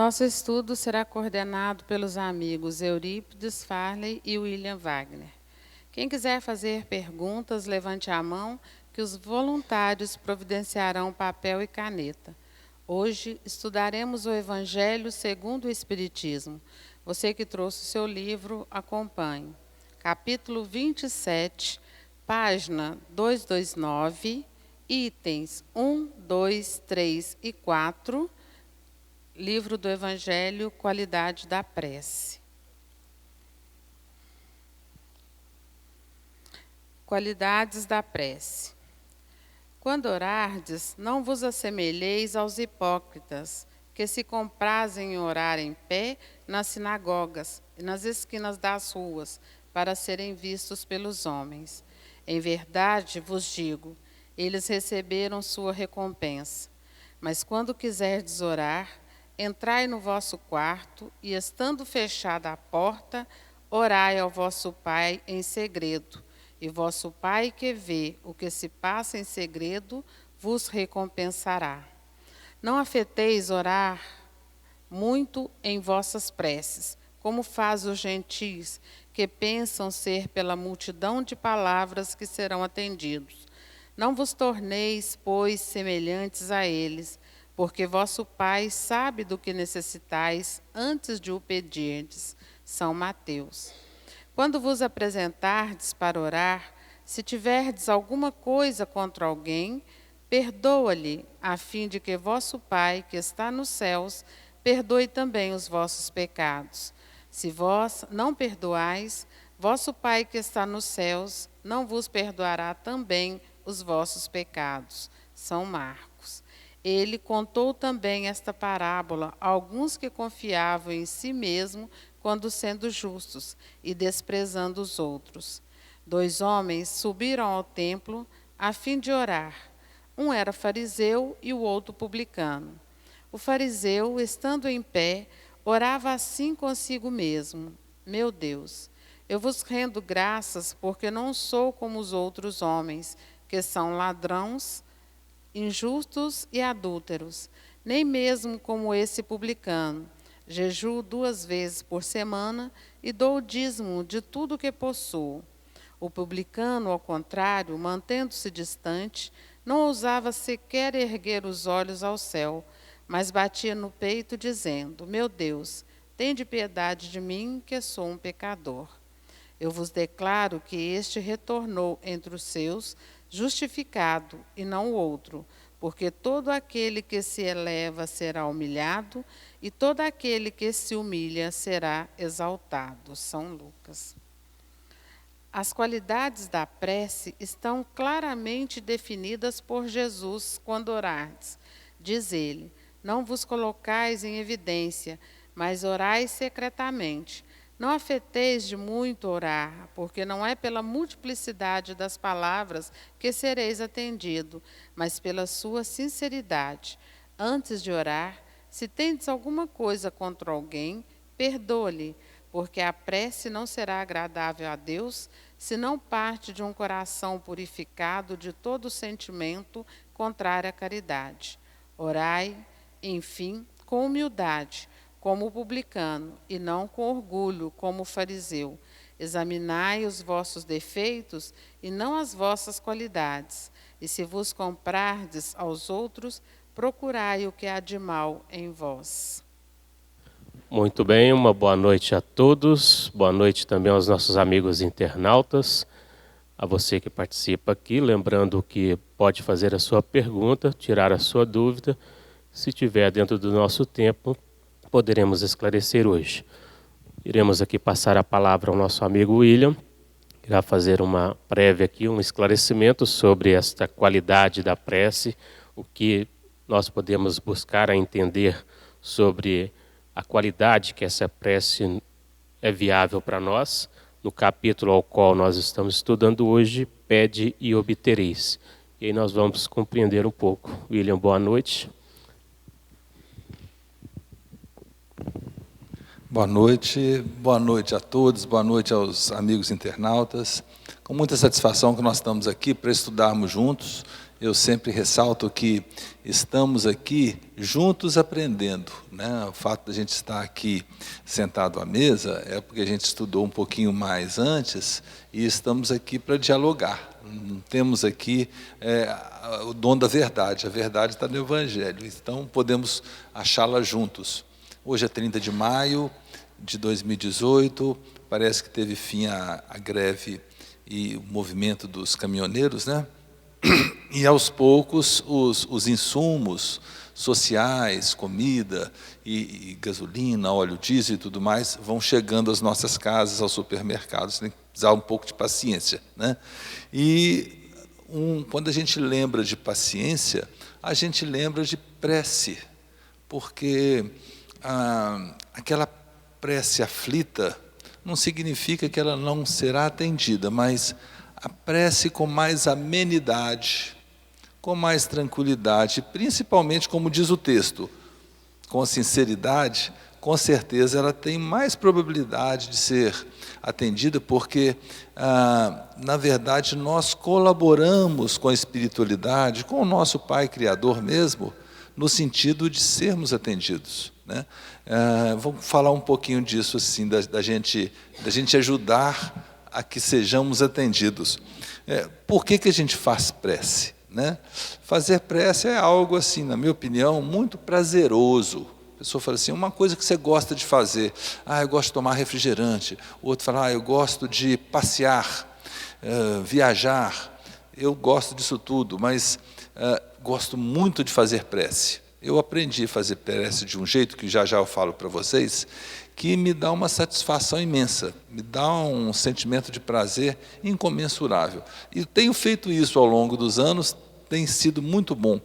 Nosso estudo será coordenado pelos amigos Eurípides Farley e William Wagner. Quem quiser fazer perguntas, levante a mão, que os voluntários providenciarão papel e caneta. Hoje estudaremos o Evangelho segundo o Espiritismo. Você que trouxe o seu livro, acompanhe. Capítulo 27, página 229, itens 1, 2, 3 e 4, livro do Evangelho, Qualidade da Prece. Qualidades da prece. Quando orardes, não vos assemelheis aos hipócritas, que se comprazem em orar em pé nas sinagogas e nas esquinas das ruas, para serem vistos pelos homens. Em verdade vos digo, eles receberam sua recompensa. Mas quando quiserdes orar, entrai no vosso quarto e, estando fechada a porta, orai ao vosso Pai em segredo. E vosso Pai que vê o que se passa em segredo, vos recompensará. Não afeteis orar muito em vossas preces, como faz os gentis, que pensam ser pela multidão de palavras que serão atendidos. Não vos torneis, pois, semelhantes a eles, porque vosso Pai sabe do que necessitais antes de o pedirdes. São Mateus. Quando vos apresentardes para orar, se tiverdes alguma coisa contra alguém, perdoa-lhe, a fim de que vosso Pai, que está nos céus, perdoe também os vossos pecados. Se vós não perdoais, vosso Pai, que está nos céus, não vos perdoará também os vossos pecados. São Marcos. Ele contou também esta parábola a alguns que confiavam em si mesmo, quando sendo justos e desprezando os outros. 2 homens subiram ao templo a fim de orar. Um era fariseu e o outro publicano. O fariseu, estando em pé, orava assim consigo mesmo: Meu Deus, eu vos rendo graças porque não sou como os outros homens, que são ladrões, injustos e adúlteros, nem mesmo como esse publicano. Jejuo 2 vezes por semana e dou o dízimo de tudo que possuo. O publicano, ao contrário, mantendo-se distante, não ousava sequer erguer os olhos ao céu, mas batia no peito, dizendo: Meu Deus, tende piedade de mim, que sou um pecador. Eu vos declaro que este retornou entre os seus, justificado, e não o outro, porque todo aquele que se eleva será humilhado, e todo aquele que se humilha será exaltado. São Lucas. As qualidades da prece estão claramente definidas por Jesus quando orardes. Diz ele: Não vos colocais em evidência, mas orai secretamente. Não afeteis de muito orar, porque não é pela multiplicidade das palavras que sereis atendido, mas pela sua sinceridade. Antes de orar, se tendes alguma coisa contra alguém, perdoe-lhe, porque a prece não será agradável a Deus, se não parte de um coração purificado de todo sentimento contrário à caridade. Orai, enfim, com humildade, como o publicano, e não com orgulho, como o fariseu. Examinai os vossos defeitos e não as vossas qualidades. E se vos comprardes aos outros, procurai o que há de mal em vós. Muito bem, uma boa noite a todos. Boa noite também aos nossos amigos internautas. A você que participa aqui, lembrando que pode fazer a sua pergunta, tirar a sua dúvida. Se tiver dentro do nosso tempo, poderemos esclarecer hoje. Iremos aqui passar a palavra ao nosso amigo William, que irá fazer uma prévia aqui, um esclarecimento sobre esta qualidade da prece, o que nós podemos buscar a entender sobre a qualidade que essa prece é viável para nós. No capítulo ao qual nós estamos estudando hoje, Pede e Obtereis. E aí nós vamos compreender um pouco. William, boa noite. Boa noite a todos, boa noite aos amigos internautas. Com muita satisfação que nós estamos aqui para estudarmos juntos eu sempre ressalto que estamos aqui juntos aprendendo, né? O fato de a gente estar aqui sentado à mesa é porque a gente estudou um pouquinho mais antes e estamos aqui para dialogar. Não temos aqui o dom da verdade, a verdade está no Evangelho, então podemos achá-la juntos. Hoje é 30 de maio de 2018, parece que teve fim a greve e o movimento dos caminhoneiros, né? E aos poucos os insumos sociais, comida e gasolina, óleo diesel e tudo mais, vão chegando às nossas casas, aos supermercados. Tem que precisar um pouco de paciência, né? E quando a gente lembra de paciência, a gente lembra de prece, porque aquela prece aflita não significa que ela não será atendida, mas a prece com mais amenidade, com mais tranquilidade, principalmente, como diz o texto, com sinceridade, com certeza ela tem mais probabilidade de ser atendida, porque, na verdade, nós colaboramos com a espiritualidade, com o nosso Pai Criador mesmo, no sentido de sermos atendidos, né? Vamos falar um pouquinho disso, assim, da gente ajudar a que sejamos atendidos. Por que a gente faz prece, né? Fazer prece é algo, assim, na minha opinião, muito prazeroso. A pessoa fala assim, uma coisa que você gosta de fazer. Eu gosto de tomar refrigerante. O outro fala, eu gosto de passear, viajar. Eu gosto disso tudo, mas gosto muito de fazer prece. Eu aprendi a fazer prece de um jeito, que já eu falo para vocês, que me dá uma satisfação imensa, me dá um sentimento de prazer incomensurável. E tenho feito isso ao longo dos anos, tem sido muito bom.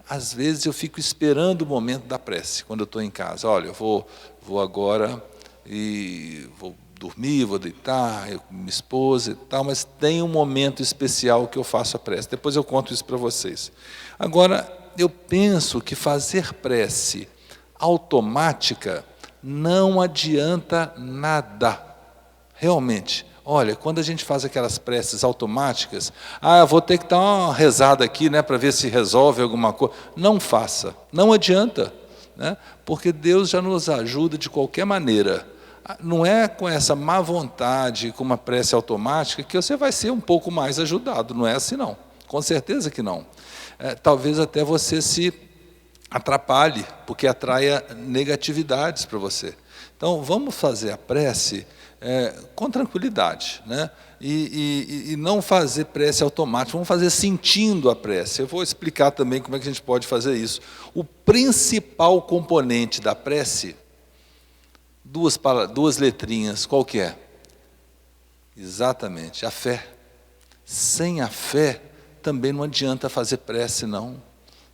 Às vezes eu fico esperando o momento da prece, quando eu estou em casa. Olha, eu vou agora e vou dormir, vou deitar, eu com minha esposa e tal, mas tem um momento especial que eu faço a prece. Depois eu conto isso para vocês. Agora, eu penso que fazer prece automática não adianta nada, realmente. Olha, quando a gente faz aquelas preces automáticas, vou ter que dar uma rezada aqui, né, para ver se resolve alguma coisa. Não faça, não adianta, né, porque Deus já nos ajuda de qualquer maneira. Não é com essa má vontade, com uma prece automática, que você vai ser um pouco mais ajudado, não é assim não, com certeza que não. Talvez até você se atrapalhe, porque atraia negatividades para você. Então, vamos fazer a prece com tranquilidade, né? E não fazer prece automática, vamos fazer sentindo a prece. Eu vou explicar também como é que a gente pode fazer isso. O principal componente da prece, duas letrinhas, qual que é? Exatamente, a fé. Sem a fé, também não adianta fazer prece, não.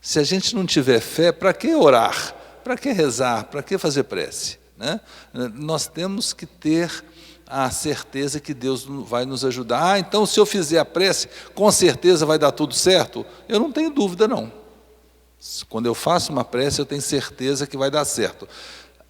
Se a gente não tiver fé, para que orar? Para que rezar? Para que fazer prece, né? Nós temos que ter a certeza que Deus vai nos ajudar. Então, se eu fizer a prece, com certeza vai dar tudo certo? Eu não tenho dúvida, não. Quando eu faço uma prece, eu tenho certeza que vai dar certo.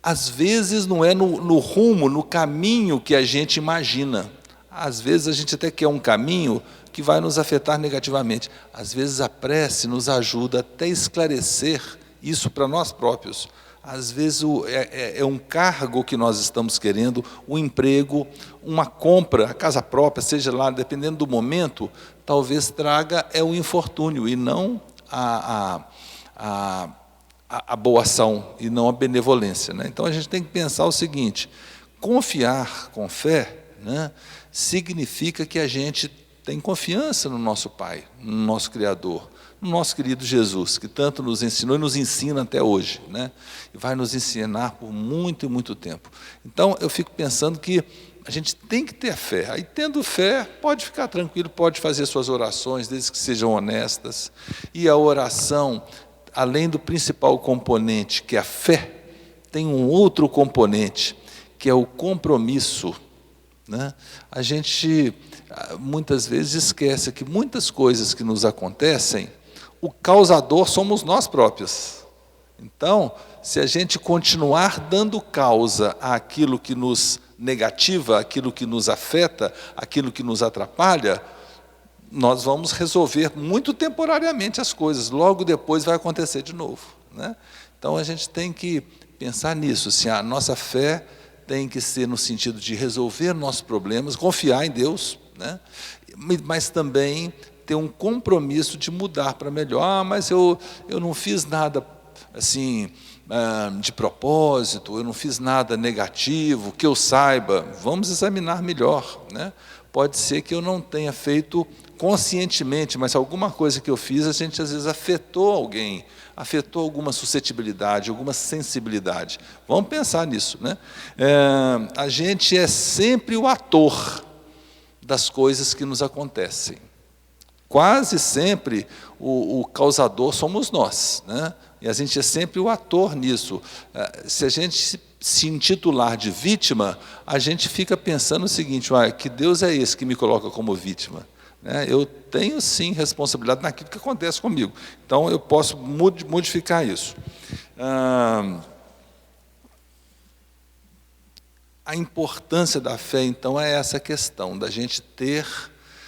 Às vezes não é no rumo, no caminho que a gente imagina. Às vezes a gente até quer um caminho que vai nos afetar negativamente. Às vezes a prece nos ajuda até a esclarecer isso para nós próprios. Às vezes é um cargo que nós estamos querendo, um emprego, uma compra, a casa própria, seja lá, dependendo do momento, talvez traga um infortúnio e não a boa ação, e não a benevolência, né? Então a gente tem que pensar o seguinte, confiar com fé, né, significa que a gente tem confiança no nosso Pai, no nosso Criador, no nosso querido Jesus, que tanto nos ensinou e nos ensina até hoje, né? E vai nos ensinar por muito e muito tempo. Então, eu fico pensando que a gente tem que ter fé. Aí, tendo fé, pode ficar tranquilo, pode fazer suas orações, desde que sejam honestas. E a oração, além do principal componente, que é a fé, tem um outro componente, que é o compromisso, né? A gente muitas vezes esquece que muitas coisas que nos acontecem, o causador somos nós próprios. Então, se a gente continuar dando causa àquilo que nos negativa, àquilo que nos afeta, àquilo que nos atrapalha, nós vamos resolver muito temporariamente as coisas, logo depois vai acontecer de novo, né? Então a gente tem que pensar nisso, assim, a nossa fé tem que ser no sentido de resolver nossos problemas, confiar em Deus, né? Mas também ter um compromisso de mudar para melhor. Mas eu não fiz nada assim de propósito, eu não fiz nada negativo, que eu saiba. Vamos examinar melhor, né? Pode ser que eu não tenha feito conscientemente, mas alguma coisa que eu fiz, a gente às vezes afetou alguém, afetou alguma suscetibilidade, alguma sensibilidade. Vamos pensar nisso, né? A gente é sempre o ator das coisas que nos acontecem. Quase sempre o causador somos nós, né? E a gente é sempre o ator nisso. Se a gente se intitular de vítima, a gente fica pensando o seguinte: que Deus é esse que me coloca como vítima, né? Eu tenho sim responsabilidade naquilo que acontece comigo, então eu posso modificar isso. A importância da fé, então, é essa questão da gente ter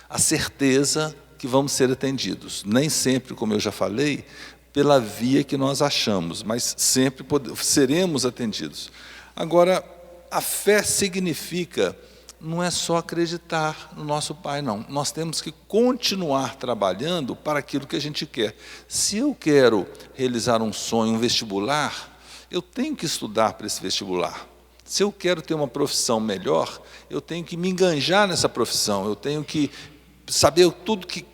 a certeza que vamos ser atendidos. Nem sempre, como eu já falei, pela via que nós achamos, mas sempre seremos atendidos. Agora, a fé significa, não é só acreditar no nosso Pai, não. Nós temos que continuar trabalhando para aquilo que a gente quer. Se eu quero realizar um sonho, um vestibular, eu tenho que estudar para esse vestibular. Se eu quero ter uma profissão melhor, eu tenho que me enganjar nessa profissão, eu tenho que saber tudo que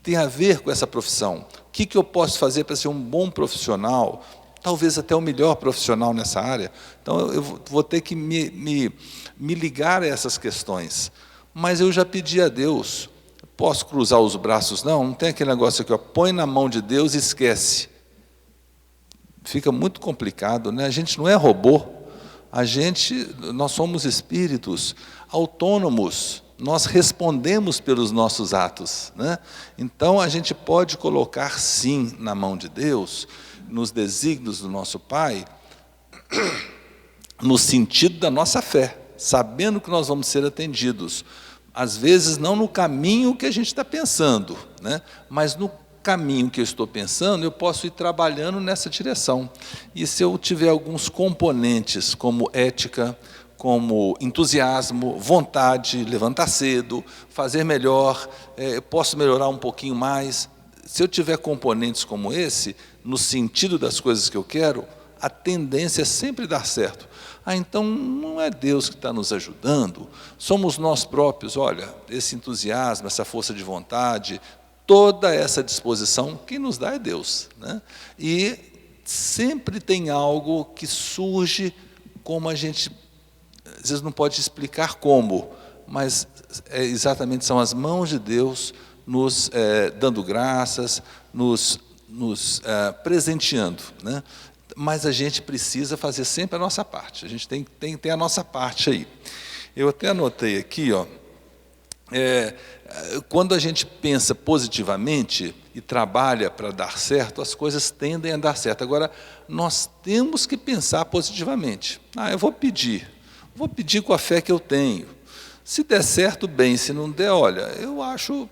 tem a ver com essa profissão. O que eu posso fazer para ser um bom profissional, talvez até o melhor profissional nessa área. Então, eu vou ter que me ligar a essas questões. Mas eu já pedi a Deus, posso cruzar os braços? Não tem aquele negócio aqui, põe na mão de Deus e esquece. Fica muito complicado, né? A gente não é robô, nós somos espíritos autônomos, nós respondemos pelos nossos atos, né? Então, a gente pode colocar, sim, na mão de Deus, nos desígnios do nosso Pai, no sentido da nossa fé, sabendo que nós vamos ser atendidos. Às vezes, não no caminho que a gente está pensando, né? Mas no caminho que eu estou pensando, eu posso ir trabalhando nessa direção. E se eu tiver alguns componentes, como ética, como entusiasmo, vontade, levantar cedo, fazer melhor, posso melhorar um pouquinho mais. Se eu tiver componentes como esse, no sentido das coisas que eu quero, a tendência é sempre dar certo. Então não é Deus que está nos ajudando, somos nós próprios. Olha, esse entusiasmo, essa força de vontade, toda essa disposição, quem nos dá é Deus, né? E sempre tem algo que surge, como a gente às vezes não pode explicar como, mas exatamente são as mãos de Deus nos dando graças, nos presenteando, né? Mas a gente precisa fazer sempre a nossa parte, a gente tem que ter a nossa parte aí. Eu até anotei aqui, quando a gente pensa positivamente e trabalha para dar certo, as coisas tendem a dar certo. Agora, nós temos que pensar positivamente. Eu vou pedir com a fé que eu tenho. Se der certo, bem. Se não der, olha, eu acho,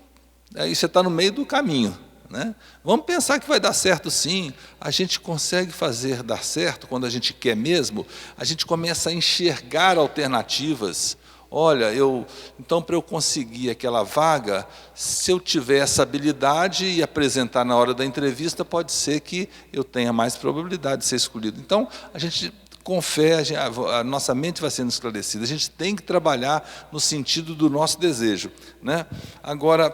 aí você está no meio do caminho, né? Vamos pensar que vai dar certo, sim. A gente consegue fazer dar certo quando a gente quer mesmo. A gente começa a enxergar alternativas. Olha, então, para eu conseguir aquela vaga, se eu tiver essa habilidade e apresentar na hora da entrevista, pode ser que eu tenha mais probabilidade de ser escolhido. Então, a gente, com fé, a nossa mente vai sendo esclarecida. A gente tem que trabalhar no sentido do nosso desejo, né? Agora,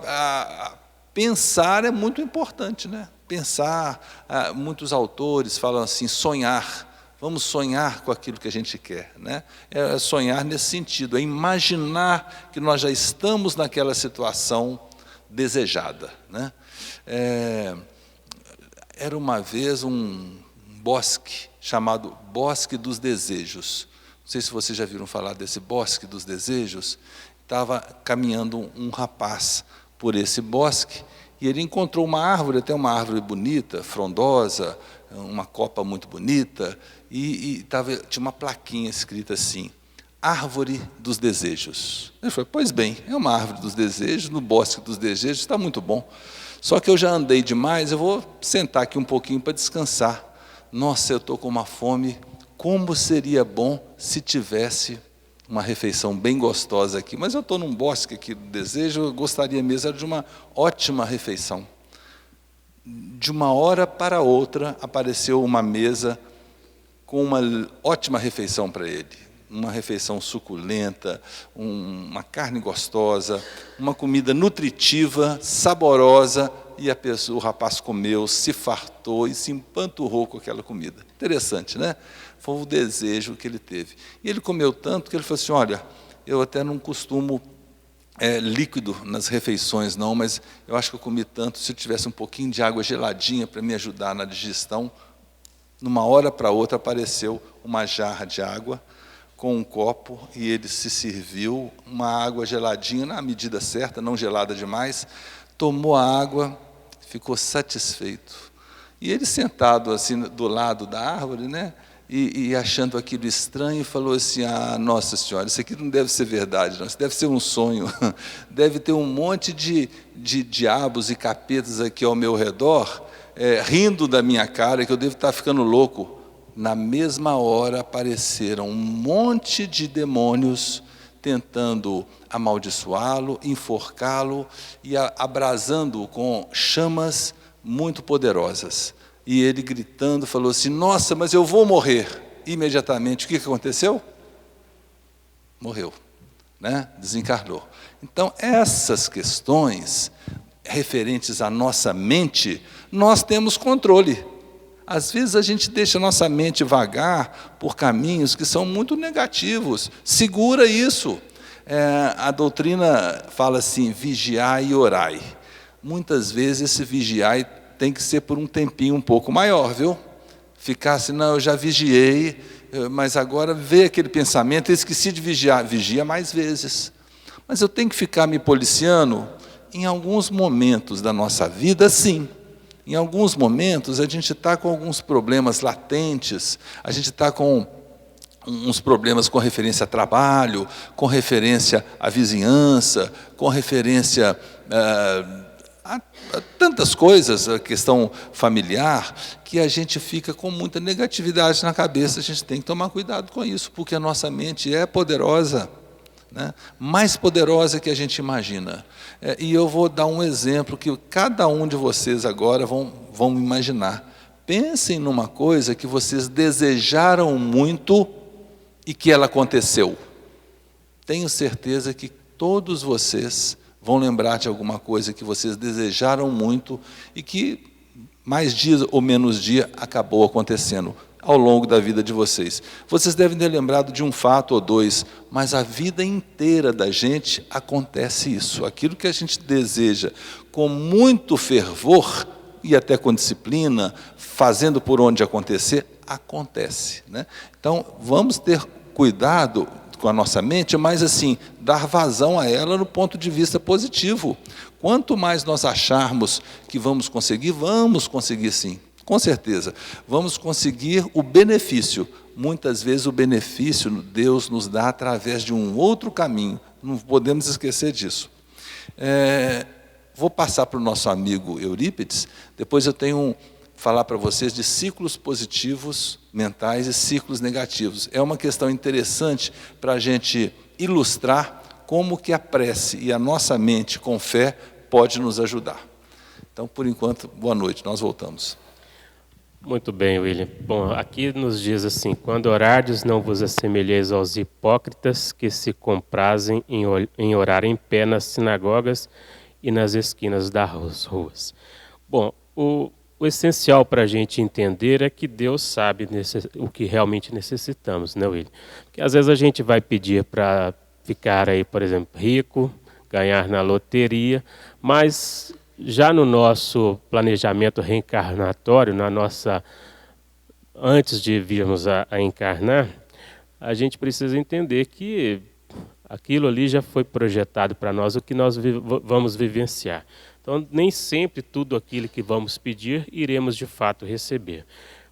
pensar é muito importante, né? Pensar, muitos autores falam assim, sonhar. Vamos sonhar com aquilo que a gente quer, né? É sonhar nesse sentido, é imaginar que nós já estamos naquela situação desejada, né? Era uma vez um bosque chamado Bosque dos Desejos. Não sei se vocês já viram falar desse Bosque dos Desejos. Estava caminhando um rapaz por esse bosque e ele encontrou uma árvore, até uma árvore bonita, frondosa, uma copa muito bonita, e tinha uma plaquinha escrita assim: árvore dos desejos. Ele falou, pois bem, é uma árvore dos desejos, no bosque dos desejos, está muito bom. Só que eu já andei demais, eu vou sentar aqui um pouquinho para descansar. Nossa, eu estou com uma fome, como seria bom se tivesse uma refeição bem gostosa aqui. Mas eu estou num bosque aqui do desejo, eu gostaria mesmo de uma ótima refeição. De uma hora para outra, apareceu uma mesa com uma ótima refeição para ele. Uma refeição suculenta, uma carne gostosa, uma comida nutritiva, saborosa, e o rapaz comeu, se fartou e se empanturrou com aquela comida. Interessante, né? Foi o desejo que ele teve. E ele comeu tanto que ele falou assim, olha, eu até não costumo líquido nas refeições não, mas eu acho que eu comi tanto, se eu tivesse um pouquinho de água geladinha para me ajudar na digestão. Numa hora para outra apareceu uma jarra de água com um copo e ele se serviu uma água geladinha na medida certa, não gelada demais, tomou a água, ficou satisfeito. E ele sentado assim do lado da árvore, né, e achando aquilo estranho, falou assim, Nossa Senhora, isso aqui não deve ser verdade, não, isso deve ser um sonho, deve ter um monte de diabos e capetas aqui ao meu redor, rindo da minha cara, que eu devo estar ficando louco. Na mesma hora apareceram um monte de demônios tentando amaldiçoá-lo, enforcá-lo e abrasando-o com chamas muito poderosas. E ele gritando, falou assim, nossa, mas eu vou morrer. Imediatamente, o que aconteceu? Morreu, né? Desencarnou. Então, essas questões referentes à nossa mente, nós temos controle. Às vezes a gente deixa a nossa mente vagar por caminhos que são muito negativos. Segura isso. A doutrina fala assim, vigiai e orai. Muitas vezes esse vigiai tem que ser por um tempinho um pouco maior, viu? Ficar assim, não, eu já vigiei, mas agora veio aquele pensamento, eu esqueci de vigiar. Vigia mais vezes. Mas eu tenho que ficar me policiando? Em alguns momentos da nossa vida, sim. Em alguns momentos, a gente está com alguns problemas latentes, a gente está com uns problemas com referência a trabalho, com referência à vizinhança, com referência a tantas coisas, a questão familiar, que a gente fica com muita negatividade na cabeça. A gente tem que tomar cuidado com isso, porque a nossa mente é poderosa, né? Mais poderosa que a gente imagina. E eu vou dar um exemplo que cada um de vocês agora vão imaginar. Pensem numa coisa que vocês desejaram muito e que ela aconteceu. Tenho certeza que todos vocês vão lembrar de alguma coisa que vocês desejaram muito e que mais dia ou menos dia acabou acontecendo ao longo da vida de vocês. Vocês devem ter lembrado de um fato ou dois, mas a vida inteira da gente acontece isso. Aquilo que a gente deseja com muito fervor e até com disciplina, fazendo por onde acontecer, acontece, né? Então, vamos ter cuidado com a nossa mente, mas assim, dar vazão a ela no ponto de vista positivo. Quanto mais nós acharmos que vamos conseguir sim. Com certeza, vamos conseguir o benefício. Muitas vezes o benefício Deus nos dá através de um outro caminho. Não podemos esquecer disso. Vou passar para o nosso amigo Eurípides. Depois eu tenho falar para vocês de ciclos positivos mentais e ciclos negativos. É uma questão interessante para a gente ilustrar como que a prece e a nossa mente com fé pode nos ajudar. Então, por enquanto, boa noite. Nós voltamos. Muito bem, William. Bom, aqui nos diz assim, quando orardes, não vos assemelheis aos hipócritas que se comprazem em orar em pé nas sinagogas e nas esquinas das ruas. Bom, o essencial para a gente entender é que Deus sabe o que realmente necessitamos, né, William? Porque às vezes a gente vai pedir para ficar aí, por exemplo, rico, ganhar na loteria, mas já no nosso planejamento reencarnatório, antes de virmos a encarnar, a gente precisa entender que aquilo ali já foi projetado para nós, o que nós vamos vivenciar. Então, nem sempre tudo aquilo que vamos pedir, iremos de fato receber.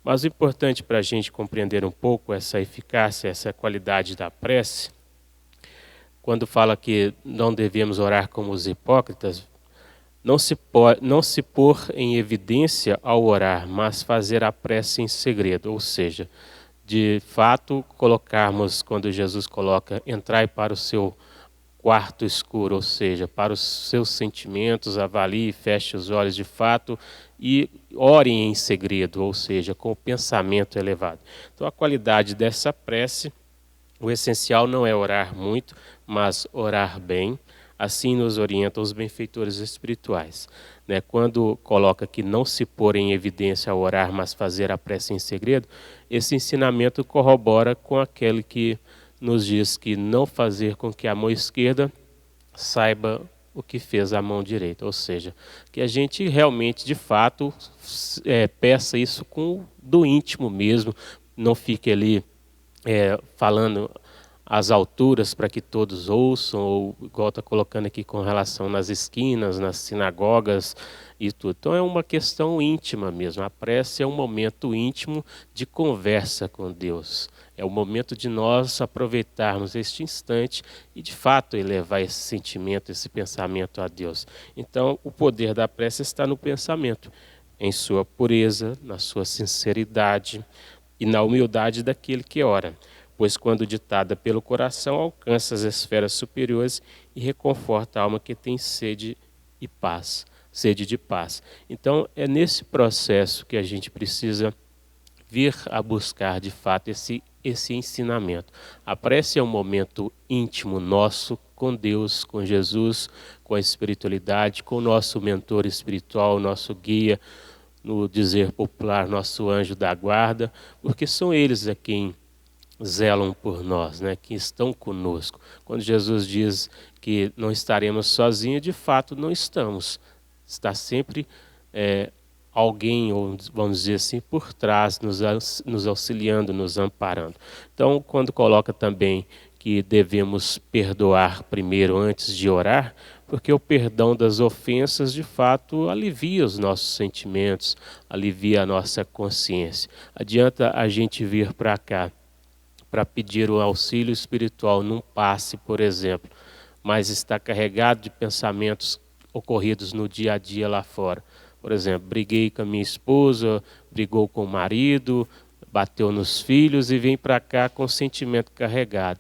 Mas o importante para a gente compreender um pouco essa eficácia, essa qualidade da prece, quando fala que não devemos orar como os hipócritas, não se pôr em evidência ao orar, mas fazer a prece em segredo, ou seja, de fato colocarmos, quando Jesus coloca, entrai para o seu quarto escuro, ou seja, para os seus sentimentos, avalie, feche os olhos de fato e ore em segredo, ou seja, com o pensamento elevado. Então a qualidade dessa prece, o essencial não é orar muito, mas orar bem. Assim nos orientam os benfeitores espirituais. Quando coloca que não se pôr em evidência ao orar, mas fazer a prece em segredo, esse ensinamento corrobora com aquele que nos diz que não fazer com que a mão esquerda saiba o que fez a mão direita. Ou seja, que a gente realmente, de fato, peça isso do íntimo mesmo, não fique ali falando às alturas para que todos ouçam, ou igual está colocando aqui com relação nas esquinas, nas sinagogas e tudo. Então é uma questão íntima mesmo. A prece é um momento íntimo de conversa com Deus. É o momento de nós aproveitarmos este instante e de fato elevar esse sentimento, esse pensamento a Deus. Então o poder da prece está no pensamento, em sua pureza, na sua sinceridade e na humildade daquele que ora. Pois quando ditada pelo coração, alcança as esferas superiores e reconforta a alma que tem sede de paz. Então é nesse processo que a gente precisa vir a buscar de fato esse ensinamento. A prece é um momento íntimo nosso com Deus, com Jesus, com a espiritualidade, com o nosso mentor espiritual, nosso guia, no dizer popular, nosso anjo da guarda, porque são eles a quem zelam por nós, que estão conosco. Quando Jesus diz que não estaremos sozinhos, de fato não estamos. Está sempre alguém, ou vamos dizer assim, por trás, nos auxiliando, nos amparando. Então, quando coloca também que devemos perdoar primeiro antes de orar, porque o perdão das ofensas, de fato, alivia os nossos sentimentos, alivia a nossa consciência. Adianta a gente vir para cá para pedir o auxílio espiritual num passe, por exemplo, mas está carregado de pensamentos ocorridos no dia a dia lá fora. Por exemplo, briguei com a minha esposa, brigou com o marido, bateu nos filhos e vem para cá com o sentimento carregado.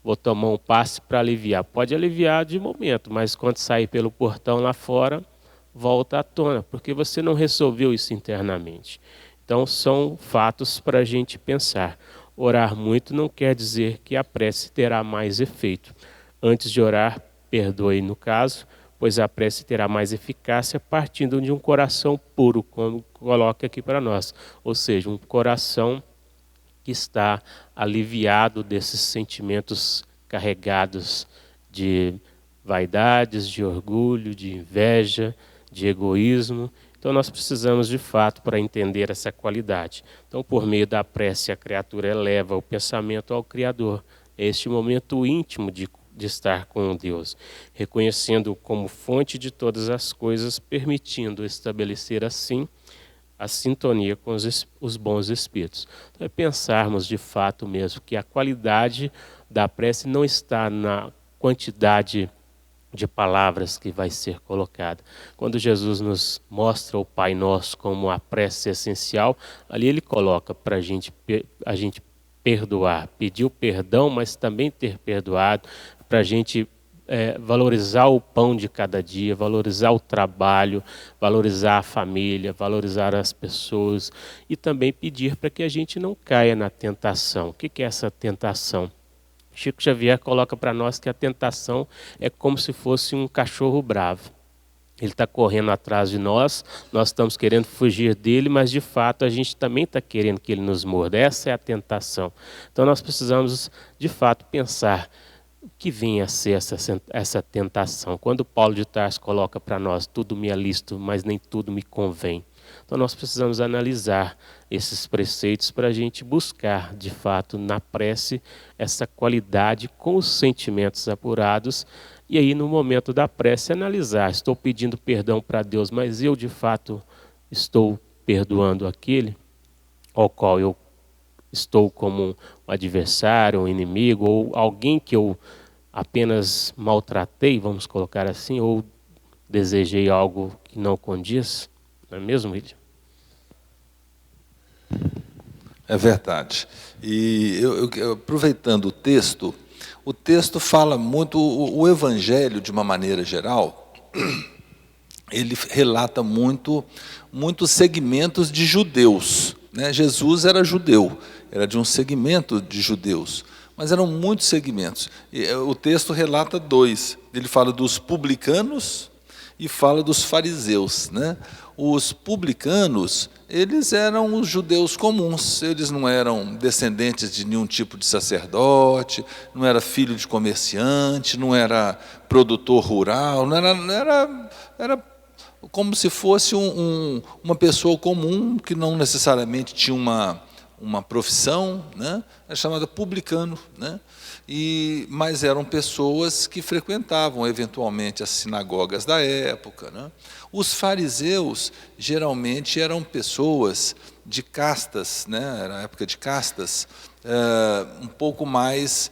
Vou tomar um passe para aliviar. Pode aliviar de momento, mas quando sair pelo portão lá fora, volta à tona, porque você não resolveu isso internamente. Então são fatos para a gente pensar. Orar muito não quer dizer que a prece terá mais efeito. Antes de orar, perdoe no caso, pois a prece terá mais eficácia partindo de um coração puro, como coloca aqui para nós. Ou seja, um coração que está aliviado desses sentimentos carregados de vaidades, de orgulho, de inveja, de egoísmo. Então nós precisamos de fato para entender essa qualidade. Então por meio da prece a criatura eleva o pensamento ao Criador. É este momento íntimo de estar com Deus, reconhecendo-o como fonte de todas as coisas, permitindo estabelecer assim a sintonia com os bons espíritos. Então é pensarmos de fato mesmo que a qualidade da prece não está na quantidade de palavras que vai ser colocada. Quando Jesus nos mostra o Pai Nosso como a prece essencial, ali ele coloca para a gente perdoar, pedir o perdão, mas também ter perdoado, para a gente valorizar o pão de cada dia, valorizar o trabalho, valorizar a família, valorizar as pessoas e também pedir para que a gente não caia na tentação. O que é essa tentação? Chico Xavier coloca para nós que a tentação é como se fosse um cachorro bravo. Ele está correndo atrás de nós estamos querendo fugir dele, mas de fato a gente também está querendo que ele nos morda. Essa é a tentação. Então nós precisamos de fato pensar o que vem a ser essa tentação. Quando Paulo de Tarso coloca para nós, tudo me é lícito, mas nem tudo me convém. Então nós precisamos analisar esses preceitos para a gente buscar, de fato, na prece, essa qualidade com os sentimentos apurados. E aí, no momento da prece, analisar, estou pedindo perdão para Deus, mas eu, de fato, estou perdoando aquele ao qual eu estou como um adversário, um inimigo, ou alguém que eu apenas maltratei, vamos colocar assim, ou desejei algo que não condiz? Não é mesmo, William? É verdade. E aproveitando o texto fala muito, o Evangelho, de uma maneira geral, ele relata muitos segmentos de judeus, né? Jesus era judeu, era de um segmento de judeus, mas eram muitos segmentos. E o texto relata dois. Ele fala dos publicanos e fala dos fariseus, né? Os publicanos, eles eram os judeus comuns, eles não eram descendentes de nenhum tipo de sacerdote, não era filho de comerciante, não era produtor rural, era como se fosse uma pessoa comum que não necessariamente tinha uma profissão, né? É chamada publicano, né? Mas eram pessoas que frequentavam eventualmente as sinagogas da época, né? Os fariseus geralmente eram pessoas de castas, né? Era a época de castas, um pouco mais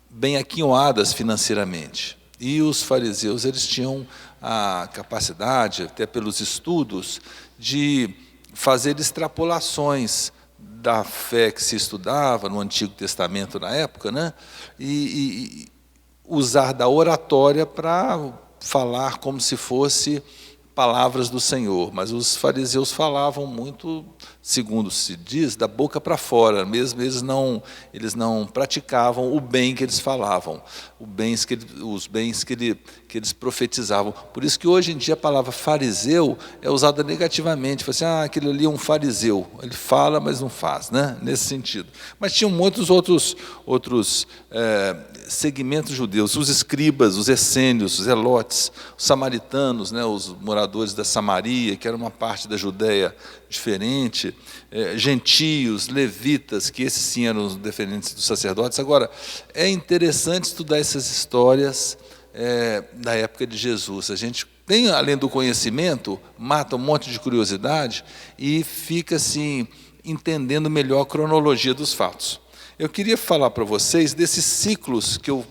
bem aquinhoadas financeiramente. E os fariseus, eles tinham a capacidade, até pelos estudos, de fazer extrapolações da fé que se estudava no Antigo Testamento na época, né? E usar da oratória para falar como se fosse palavras do Senhor. Mas os fariseus falavam muito, segundo se diz, da boca para fora, mesmo eles não praticavam o bem que eles falavam, os bens que eles profetizavam. Por isso que hoje em dia a palavra fariseu é usada negativamente. Fala assim, aquele ali é um fariseu, ele fala, mas não faz, né? Nesse sentido. Mas tinham muitos outros segmentos judeus, os escribas, os essênios, os zelotes, os samaritanos, né? Os moradores da Samaria, que era uma parte da Judéia diferente, gentios, levitas, que esses sim eram os descendentes dos sacerdotes. Agora, é interessante estudar essas histórias da época de Jesus. A gente tem, além do conhecimento, mata um monte de curiosidade e fica assim, entendendo melhor a cronologia dos fatos. Eu queria falar para vocês desses ciclos que eu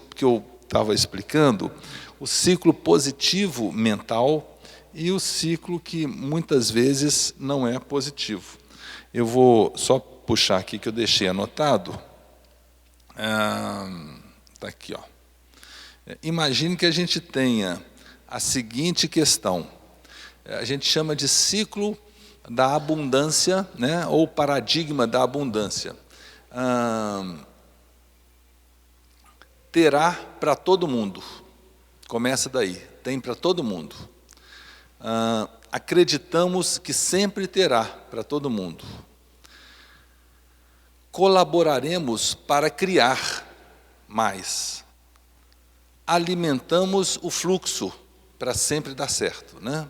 estava explicando, o ciclo positivo mental e o ciclo que muitas vezes não é positivo. Eu vou só puxar aqui que eu deixei anotado. Está aqui, ó. Imagine que a gente tenha a seguinte questão. A gente chama de ciclo da abundância, né, ou paradigma da abundância. Terá para todo mundo. Começa daí. Tem para todo mundo. Acreditamos que sempre terá para todo mundo. Colaboraremos para criar mais. Alimentamos o fluxo para sempre dar certo, né?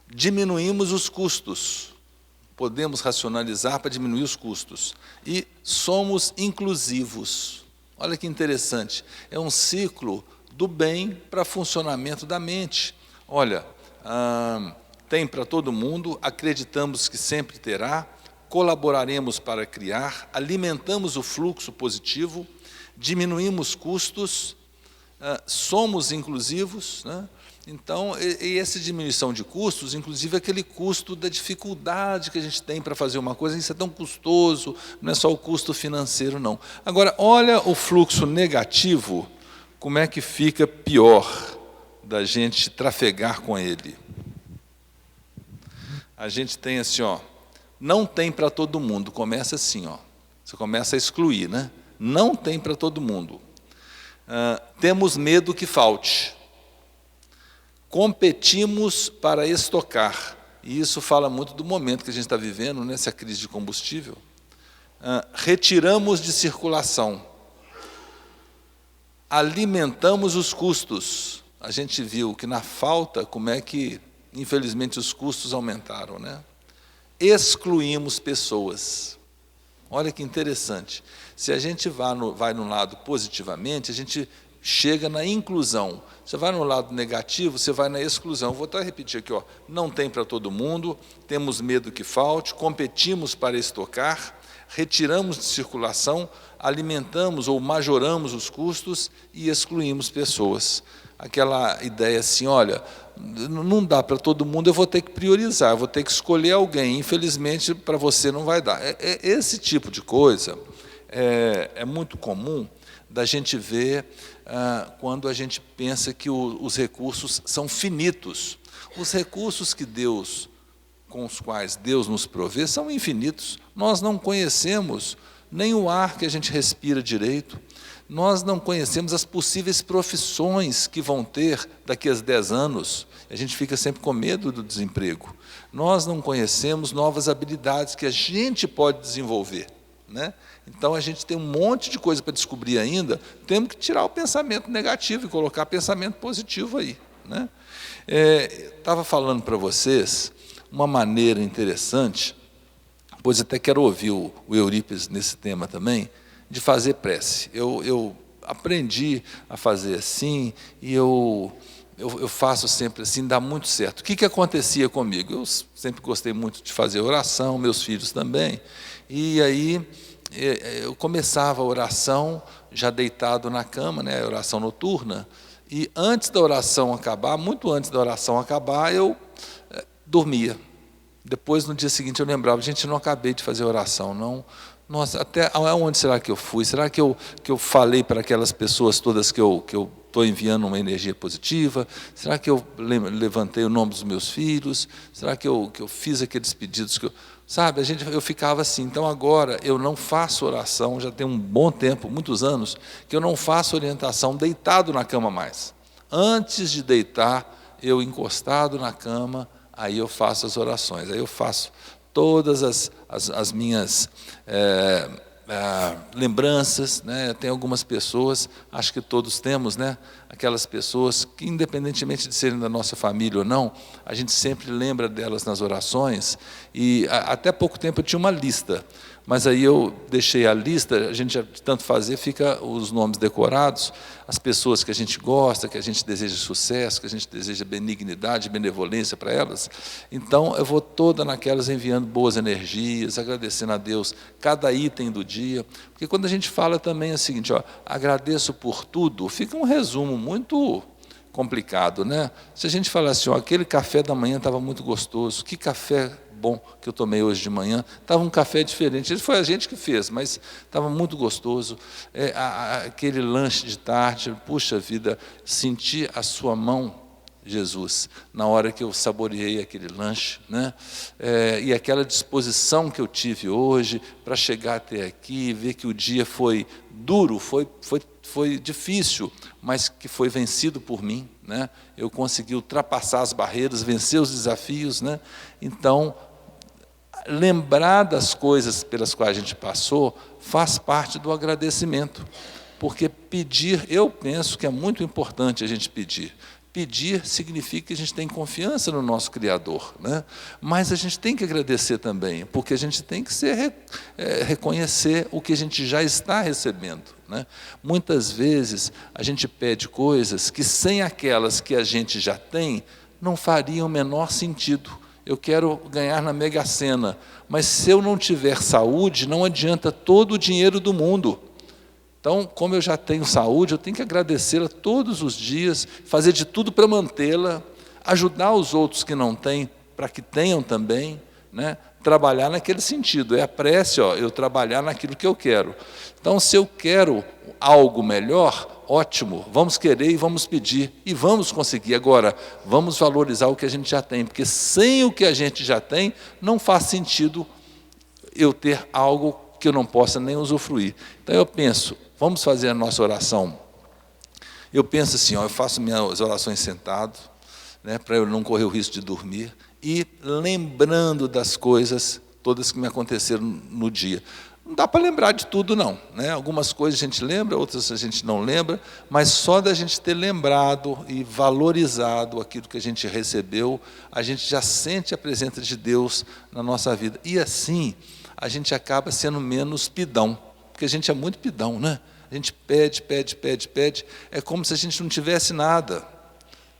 Diminuímos os custos. Podemos racionalizar para diminuir os custos. E somos inclusivos. Olha que interessante. É um ciclo do bem para funcionamento da mente. Olha, tem para todo mundo, acreditamos que sempre terá, colaboraremos para criar, alimentamos o fluxo positivo, diminuímos custos, somos inclusivos, né? Então, e essa diminuição de custos, inclusive aquele custo da dificuldade que a gente tem para fazer uma coisa, isso é tão custoso, não é só o custo financeiro, não. Agora, olha o fluxo negativo, como é que fica pior da gente trafegar com ele. A gente tem assim, ó, não tem para todo mundo, começa assim, ó, você começa a excluir, né? Não tem para todo mundo. Temos medo que falte. Competimos para estocar. E isso fala muito do momento que a gente está vivendo, nessa crise de combustível. Retiramos de circulação. Alimentamos os custos. A gente viu que na falta, como é que, infelizmente, os custos aumentaram, né? Excluímos pessoas. Olha que interessante. Se a gente vai no lado positivamente, a gente chega na inclusão. Você vai no lado negativo, você vai na exclusão. Vou até repetir aqui, ó. Não tem para todo mundo, temos medo que falte, competimos para estocar, retiramos de circulação, alimentamos ou majoramos os custos e excluímos pessoas. Aquela ideia assim, olha, não dá para todo mundo, eu vou ter que priorizar, eu vou ter que escolher alguém, infelizmente para você não vai dar. Esse tipo de coisa é muito comum da gente ver quando a gente pensa que os recursos são finitos. Os recursos com os quais Deus nos provê são infinitos. Nós não conhecemos nem o ar que a gente respira direito, nós não conhecemos as possíveis profissões que vão ter daqui a 10 anos. A gente fica sempre com medo do desemprego. Nós não conhecemos novas habilidades que a gente pode desenvolver, né? Então, a gente tem um monte de coisa para descobrir ainda, temos que tirar o pensamento negativo e colocar pensamento positivo aí, né? Estava falando para vocês uma maneira interessante, pois até quero ouvir o Eurípides nesse tema também, de fazer prece. Eu aprendi a fazer assim, e eu faço sempre assim, dá muito certo. O que acontecia comigo? Eu sempre gostei muito de fazer oração, meus filhos também, e aí eu começava a oração já deitado na cama, né, a oração noturna, e antes da oração acabar, muito antes da oração acabar, eu dormia. Depois, no dia seguinte, eu lembrava, gente, não acabei de fazer oração, não. Nossa, até onde será que eu fui? Será que eu falei para aquelas pessoas todas que eu estou enviando uma energia positiva? Será que eu levantei o nome dos meus filhos? Será que eu fiz aqueles pedidos que eu... Sabe, eu ficava assim. Então, agora, eu não faço oração, já tem um bom tempo, muitos anos, que eu não faço orientação deitado na cama mais. Antes de deitar, eu encostado na cama, aí eu faço as orações, aí eu faço todas as minhas lembranças, né? Tem algumas pessoas, acho que todos temos, né? Aquelas pessoas que, independentemente de serem da nossa família ou não, a gente sempre lembra delas nas orações, e até pouco tempo eu tinha uma lista, mas aí eu deixei a lista, a gente já de tanto fazer, fica os nomes decorados, as pessoas que a gente gosta, que a gente deseja sucesso, que a gente deseja benignidade, benevolência para elas. Então, eu vou toda naquelas enviando boas energias, agradecendo a Deus cada item do dia, porque quando a gente fala também é o seguinte, ó, agradeço por tudo, fica um resumo muito complicado, né? Se a gente falar assim, ó, aquele café da manhã estava muito gostoso, que café bom que eu tomei hoje de manhã, estava um café diferente, foi a gente que fez, mas estava muito gostoso, aquele lanche de tarde, puxa vida, senti a sua mão, Jesus, na hora que eu saboreei aquele lanche, né? E aquela disposição que eu tive hoje para chegar até aqui, ver que o dia foi duro, foi difícil, mas que foi vencido por mim, né? Eu consegui ultrapassar as barreiras, vencer os desafios, né? Então, lembrar das coisas pelas quais a gente passou faz parte do agradecimento, porque pedir, eu penso que é muito importante a gente pedir. Pedir significa que a gente tem confiança no nosso Criador, né? Mas a gente tem que agradecer também, porque a gente tem que reconhecer o que a gente já está recebendo, né? Muitas vezes a gente pede coisas que sem aquelas que a gente já tem, não fariam o menor sentido. Eu quero ganhar na Mega Sena, mas se eu não tiver saúde, não adianta todo o dinheiro do mundo. Então, como eu já tenho saúde, eu tenho que agradecê-la todos os dias, fazer de tudo para mantê-la, ajudar os outros que não têm, para que tenham também, né? Trabalhar naquele sentido, é a prece, ó, eu trabalhar naquilo que eu quero. Então, se eu quero algo melhor, ótimo, vamos querer e vamos pedir, e vamos conseguir. Agora, vamos valorizar o que a gente já tem, porque sem o que a gente já tem, não faz sentido eu ter algo que eu não possa nem usufruir. Então, eu penso, vamos fazer a nossa oração. Eu penso assim, ó, eu faço minhas orações sentado, né, para eu não correr o risco de dormir, e lembrando das coisas todas que me aconteceram no dia. Não dá para lembrar de tudo, não, né? Algumas coisas a gente lembra, outras a gente não lembra, mas só da gente ter lembrado e valorizado aquilo que a gente recebeu, a gente já sente a presença de Deus na nossa vida. E assim, a gente acaba sendo menos pidão, porque a gente é muito pidão, né? A gente pede, é como se a gente não tivesse nada,